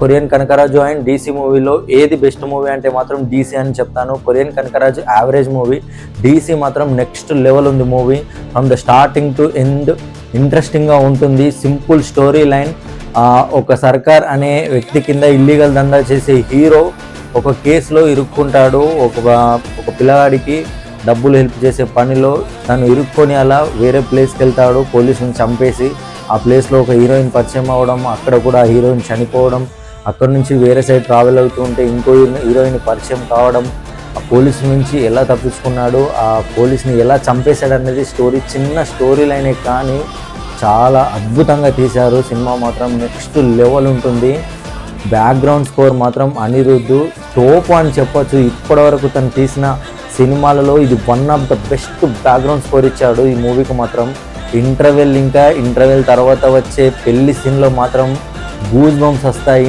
Korean Kanakaraju and DC మూవీలో ఏది best movie అంటే మాత్రం డీసీ అని చెప్తాను. Korean Kanakaraju average movie, DC మాత్రం నెక్స్ట్ లెవెల్ ఉంది movie. From the starting to end ఇంట్రెస్టింగ్గా ఉంటుంది. Simple story line. ఒక సర్కార్ అనే వ్యక్తి కింద ఇల్లీగల్ దందా చేసే హీరో ఒక కేసులో ఇరుక్కుంటాడు. ఒక పిల్లగాడికి డబ్బులు హెల్ప్ చేసే పనిలో తను ఇరుక్కొని అలా వేరే ప్లేస్కి వెళ్తాడు, పోలీసుని చంపేసి. ఆ ప్లేస్లో ఒక హీరోయిన్ పరిచయం అవ్వడం, అక్కడ కూడా ఆ హీరోయిన్ చనిపోవడం, అక్కడ నుంచి వేరే సైడ్ ట్రావెల్ అవుతూ ఉంటే ఇంకో హీరోయిన్ పరిచయం కావడం, ఆ పోలీసు నుంచి ఎలా తప్పించుకున్నాడు, ఆ పోలీస్ని ఎలా చంపేశాడు అనేది స్టోరీ. చిన్న స్టోరీ లైనే కానీ చాలా అద్భుతంగా తీశారు. సినిమా మాత్రం నెక్స్ట్ లెవెల్ ఉంటుంది. బ్యాక్గ్రౌండ్ స్కోర్ మాత్రం అనిరుద్ధ్ టోప్ అని చెప్పొచ్చు. ఇప్పటివరకు తను తీసిన సినిమాలలో ఇది one of the best background score ఇచ్చాడు ఈ మూవీకి మాత్రం. ఇంటర్వెల్ తర్వాత వచ్చే పెళ్లి సీన్లో మాత్రం గూస్ బంప్స్ వస్తాయి.